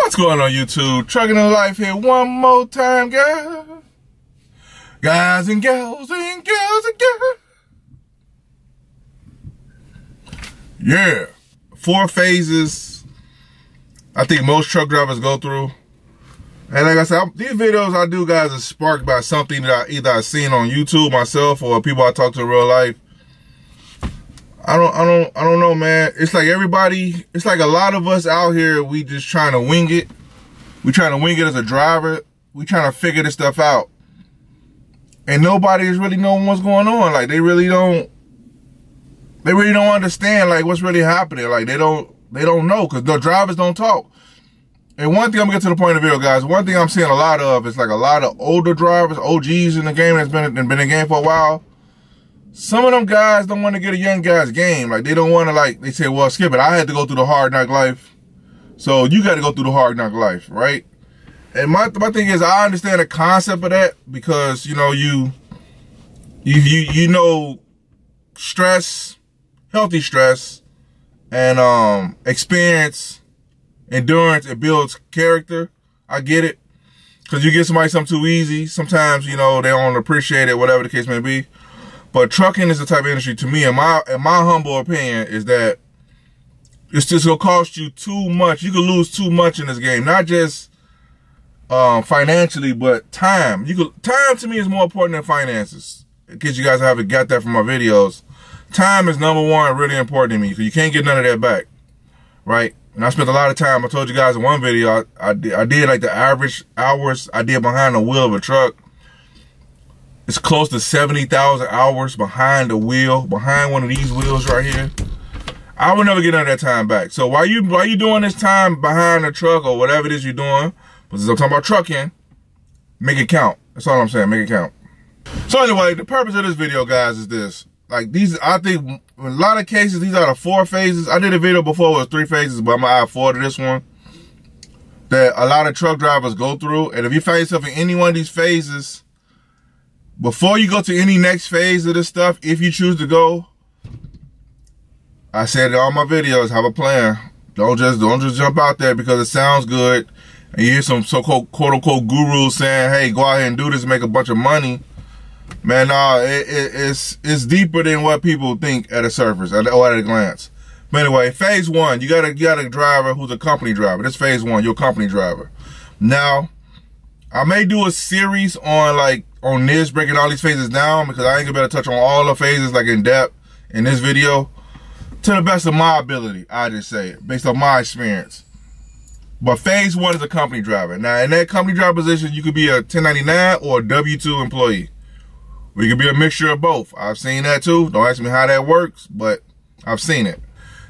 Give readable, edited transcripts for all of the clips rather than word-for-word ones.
What's going on, YouTube? Trucking in Life here one more time, guys. Guys and gals and gals and gals. Yeah. 4 phases I think most truck drivers go through. And like I said, these videos I do, guys, are sparked by something that I've seen on YouTube myself or people I talk to in real life. I don't know, man. It's like it's like a lot of us out here, we just trying to wing it. We trying to wing it as a driver. We trying to figure this stuff out. And nobody is really knowing what's going on. Like they really don't understand like what's really happening. Like they don't know because the drivers don't talk. And one thing, I'm gonna get to the point of the video, guys. One thing I'm seeing a lot of is like a lot of older drivers, OGs in the game that's been in the game for a while. Some of them guys don't want to get a young guy's game. Like they don't want to, like, they say, well, Skip it, I had to go through the hard knock life. So you got to go through the hard knock life, right? And my thing is, I understand the concept of that because, you know, you know, stress, healthy stress, and experience, endurance, it builds character. I get it. Because you get somebody something too easy. Sometimes, you know, they don't appreciate it, whatever the case may be. But trucking is the type of industry, to me, in my humble opinion, is that it's just gonna cost you too much. You can lose too much in this game, not just financially, but time. Time to me is more important than finances. In case you guys haven't got that from my videos, time is number one, really important to me because you can't get none of that back, right? And I spent a lot of time. I told you guys in one video, I did like the average hours I did behind the wheel of a truck. It's close to 70,000 hours behind the wheel, behind one of these wheels right here. I would never get none of that time back. So while you doing this time behind the truck or whatever it is you're doing, because I'm talking about trucking, make it count. That's all I'm saying, make it count. So anyway, the purpose of this video, guys, is this. Like these, I think in a lot of cases, these are the 4 phases. I did a video before it was 3 phases, but I'm gonna add 4 to this one. That a lot of truck drivers go through. And if you find yourself in any one of these phases, before you go to any next phase of this stuff, if you choose to go, I said in all my videos, have a plan. Don't just jump out there because it sounds good. And you hear some so-called quote-unquote gurus saying, hey, go out here and do this and make a bunch of money. Man, nah, it's deeper than what people think at the surface or at a glance. But anyway, phase 1, you got a driver who's a company driver. This phase 1, you're a company driver. Now, I may do a series on this, breaking all these phases down because I ain't gonna be able to touch on all the phases like in depth in this video. To the best of my ability, I just say it, based on my experience. But phase 1 is a company driver. Now, in that company driver position, you could be a 1099 or a W-2 employee. Or you could be a mixture of both. I've seen that too. Don't ask me how that works, but I've seen it.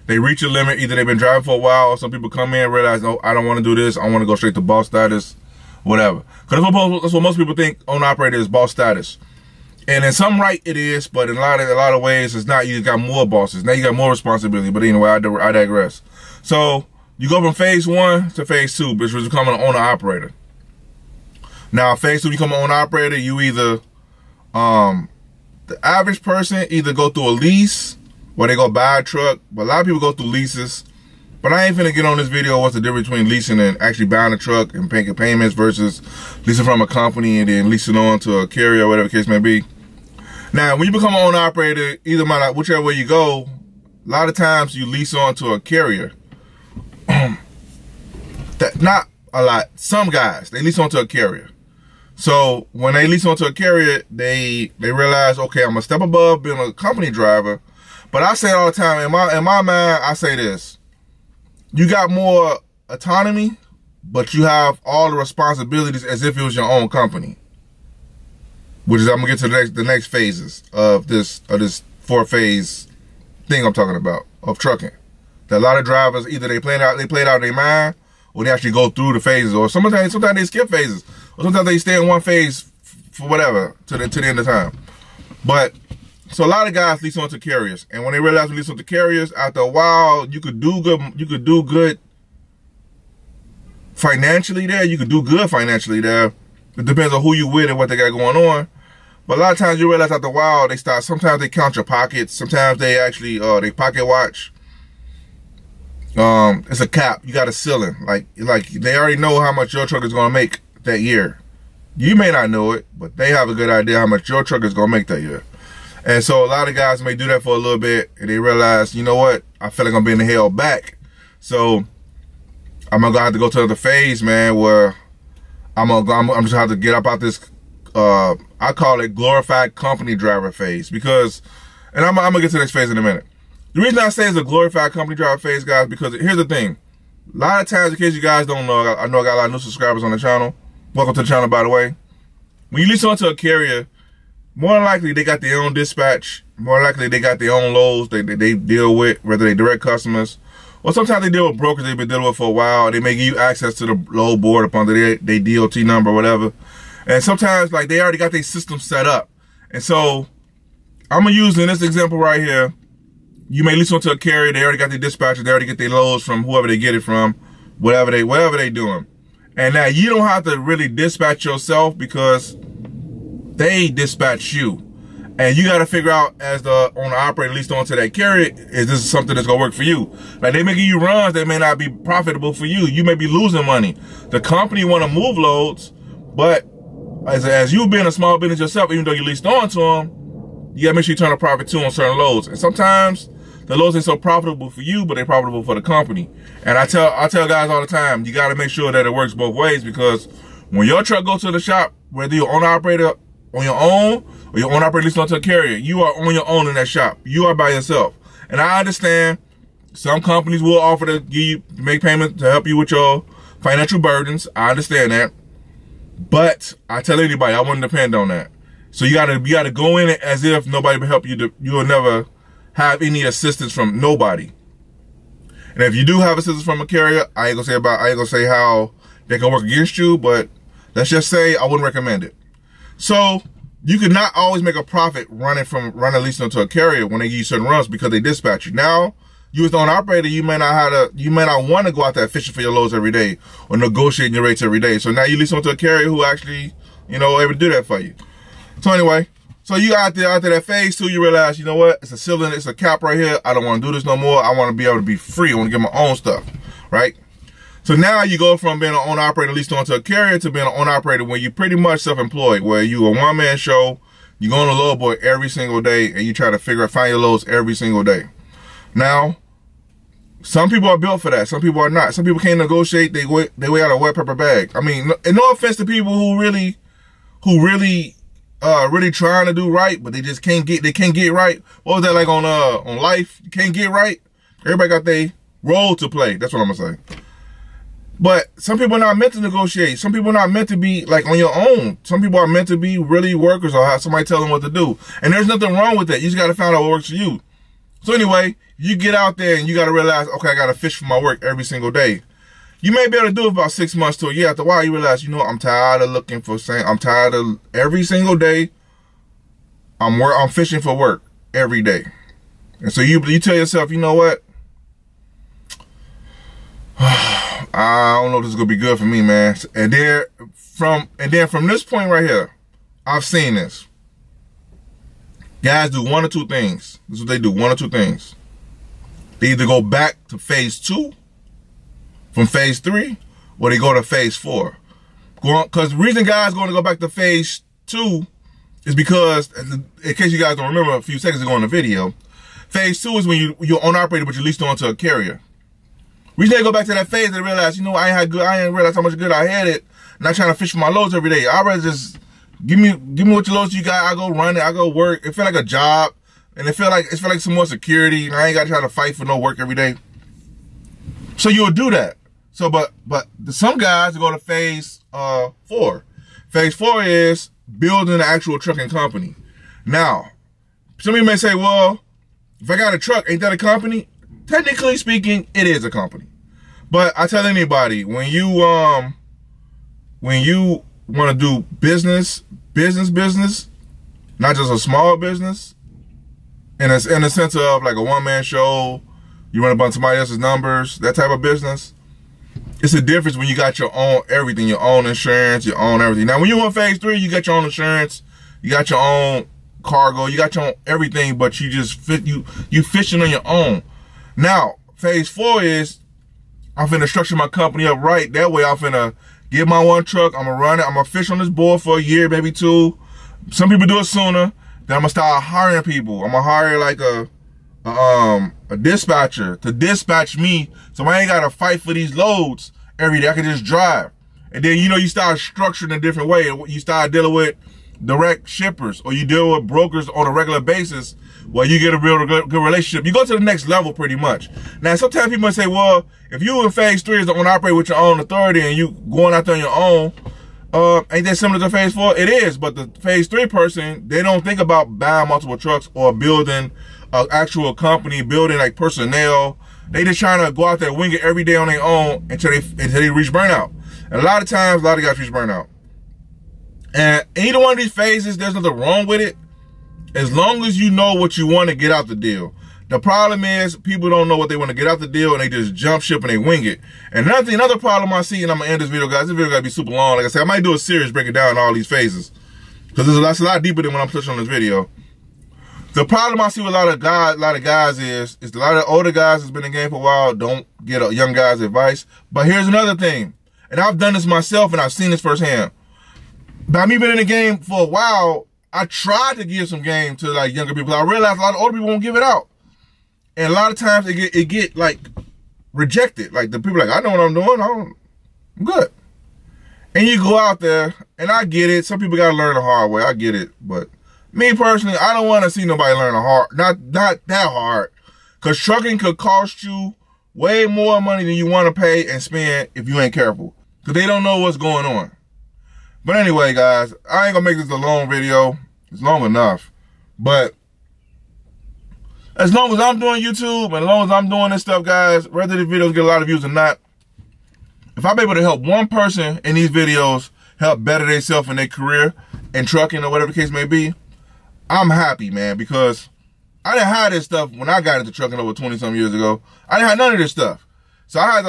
They reach a limit, either they've been driving for a while, or some people come in and realize, oh, I don't want to do this, I want to go straight to boss status. Whatever. Because that's what most people think owner-operator is boss status. And in some right it is, but in a lot of ways it's not. You got more bosses. Now you got more responsibility. But anyway, I digress. So you go from phase 1 to phase 2, which was becoming an owner-operator. Now phase 2, you become an owner-operator, you either, the average person either go through a lease or they go buy a truck. But a lot of people go through leases. But I ain't finna get on this video what's the difference between leasing and actually buying a truck and paying payments versus leasing from a company and then leasing on to a carrier or whatever the case may be. Now, when you become an owner operator, whichever way you go, a lot of times you lease on to a carrier. Not a lot. Some guys, they lease on to a carrier. So when they lease on to a carrier, they realize, okay, I'm a step above being a company driver. But I say it all the time, in my mind, I say this. You got more autonomy, but you have all the responsibilities as if it was your own company. Which is, I'm gonna get to the next phases of this 4-phase thing I'm talking about of trucking. That a lot of drivers either they play it out in their mind, or they actually go through the phases, or sometimes they skip phases, or sometimes they stay in one phase for whatever to the end of time. But so a lot of guys lease on to carriers, and when they realize we lease on to carriers, after a while, you could do good financially there. You could do good financially there. It depends on who you with and what they got going on. But a lot of times you realize after a while, sometimes they count your pockets. Sometimes they actually, they pocket watch. it's a cap. You got a ceiling. Like they already know how much your truck is gonna make that year. You may not know it, but they have a good idea how much your truck is gonna make that year. And so a lot of guys may do that for a little bit, and they realize, you know what? I feel like I'm being held back. So I'm gonna have to go to another phase, man, where I'm just gonna have to get up out this. I call it glorified company driver phase, because, and I'm gonna get to this phase in a minute. The reason I say it's a glorified company driver phase, guys, because here's the thing. A lot of times, in case you guys don't know, I know I got a lot of new subscribers on the channel. Welcome to the channel, by the way. When you lease onto a carrier, more than likely they got their own dispatch. More likely they got their own loads they deal with, whether they direct customers, or sometimes they deal with brokers they've been dealing with for a while. They may give you access to the load board upon their DOT number or whatever. And sometimes, like, they already got their system set up. And so I'm gonna use, in this example right here, you may lease onto a carrier, they already got their dispatcher, they already get their loads from whoever they get it from, whatever they doing. And now you don't have to really dispatch yourself, because they dispatch you. And you got to figure out, as the owner operator leased onto that carrier, is this something that's going to work for you? Like, they making you runs that may not be profitable for you. You may be losing money. The company want to move loads, but as you being a small business yourself, even though you leased onto them, you got to make sure you turn a profit too on certain loads. And sometimes the loads ain't so profitable for you, but they're profitable for the company. And I tell guys all the time, you got to make sure that it works both ways, because when your truck goes to the shop, whether you're owner operator on your own or your owner operator leased onto a carrier, you are on your own in that shop. You are by yourself. And I understand some companies will offer to give you, make payments to help you with your financial burdens. I understand that. But I tell anybody, I wouldn't depend on that. So you gotta go in it as if nobody will help you. You will never have any assistance from nobody. And if you do have assistance from a carrier, I ain't gonna say how they can work against you, but let's just say I wouldn't recommend it. So you could not always make a profit running leasing onto a carrier when they give you certain runs, because they dispatch you. Now, you as the owner operator, you may not want to go out there fishing for your loads every day or negotiating your rates every day. So now you lease onto a carrier who actually, able to do that for you. So anyway, so you after that phase 2, you realize, you know what? It's a ceiling, it's a cap right here. I don't want to do this no more. I want to be able to be free. I want to get my own stuff, right? So now you go from being an owner operator leased onto a carrier to being an owner operator where you're pretty much self-employed, where you a one-man show. You go on a load board every single day, and you try to find your loads every single day. Now, some people are built for that. Some people are not. Some people can't negotiate. They weigh out a wet paper bag. I mean, and no offense to people who really trying to do right, but they just can't get right. What was that like on Life? You can't get right. Everybody got their role to play. That's what I'm gonna say. But some people are not meant to negotiate. Some people are not meant to be like on your own. Some people are meant to be really workers or have somebody tell them what to do. And there's nothing wrong with that. You just got to find out what works for you. So anyway, you get out there and you got to realize, okay, I got to fish for my work every single day. You may be able to do it about 6 months to a year. After a while, you realize, I'm tired of I'm tired of every single day. I'm fishing for work every day. And so you tell yourself, you know what? I don't know if this is gonna be good for me, man. And then from this point right here, I've seen this. Guys do one or two things. This is what they do, one or two things. They either go back to phase 2 from phase 3, or they go to phase 4. Because the reason guys going to go back to phase 2 is because, in case you guys don't remember a few seconds ago in the video, phase 2 is when you're owner-operated, but you're leased onto a carrier. Reason they go back to that phase, they realize, I ain't realize how much good I had it. Not trying to fish for my loads every day. I'd rather just give me what your loads you got. I go run it. I go work. It feel like a job, and it feel like some more security. And I ain't got to try to fight for no work every day. So you'll do that. So, but some guys go to phase 4. Phase 4 is building an actual trucking company. Now, some of you may say, well, if I got a truck, ain't that a company? Technically speaking, it is a company. But I tell anybody, when you want to do business, not just a small business, in a sense of like a one-man show, you run a bunch of somebody else's numbers, that type of business, it's a difference when you got your own everything, your own insurance, your own everything. Now, when you're on phase 3, you got your own insurance, you got your own cargo, you got your own everything, but you fishing on your own. Now, phase 4 is I'm finna structure my company up right. That way I'm finna get my one truck. I'm gonna run it. I'm gonna fish on this board for a year, maybe 2. Some people do it sooner. Then I'm gonna start hiring people. I'm gonna hire like a dispatcher to dispatch me, so I ain't gotta fight for these loads every day. I can just drive. And then, you know, you start structuring a different way. You start dealing with direct shippers, or you deal with brokers on a regular basis where you get a real good relationship. You go to the next level pretty much. Now, sometimes people say, well, if you in phase 3 is the one operate with your own authority and you going out there on your own, ain't that similar to phase 4? It is, but the phase 3 person, they don't think about buying multiple trucks or building an actual company, building like personnel. They just trying to go out there, wing it every day on their own until they reach burnout. And a lot of times, a lot of guys reach burnout. And either one of these phases, there's nothing wrong with it, as long as you know what you want to get out the deal. The problem is people don't know what they want to get out the deal, and they just jump ship and they wing it. And another problem I see, and I'm gonna end this video, guys. This video gotta be super long. Like I said, I might do a series breaking down all these phases, because it's a lot deeper than what I'm touching on this video. The problem I see with a lot of guys is a lot of older guys that's been in the game for a while don't get young guys advice. But here's another thing, and I've done this myself, and I've seen this firsthand. By me being in the game for a while, I tried to give some game to like younger people. I realized a lot of older people won't give it out. And a lot of times it get like rejected. Like the people like, I know what I'm doing, I'm good. And you go out there, and I get it. Some people gotta learn the hard way. I get it. But me personally, I don't want to see nobody learn not that hard. Cause trucking could cost you way more money than you want to pay and spend if you ain't careful. Cause they don't know what's going on. But anyway, guys, I ain't gonna make this a long video. It's long enough. But as long as I'm doing YouTube, and as long as I'm doing this stuff, guys, whether these videos get a lot of views or not, if I'm able to help one person in these videos help better themselves in their career in trucking or whatever the case may be, I'm happy, man, because I didn't have this stuff when I got into trucking over 20-some years ago. I didn't have none of this stuff. So I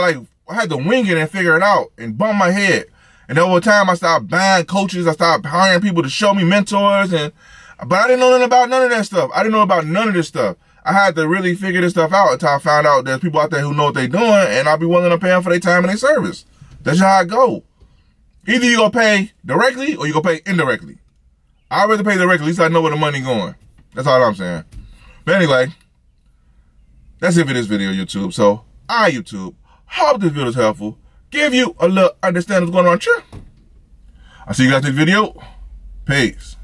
had to wing it and figure it out and bump my head. And over time, I started buying coaches. I started hiring people to show me mentors. But I didn't know nothing about none of that stuff. I didn't know about none of this stuff. I had to really figure this stuff out until I found out there's people out there who know what they're doing, and I'll be willing to pay them for their time and their service. That's just how it go. Either you gonna pay directly or you gonna pay indirectly. I'd rather pay directly. At least I know where the money going. That's all I'm saying. But anyway, that's it for this video, YouTube. So, YouTube, hope this video is helpful. Give you a little understanding of what's going on here. I'll see you guys next video. Peace.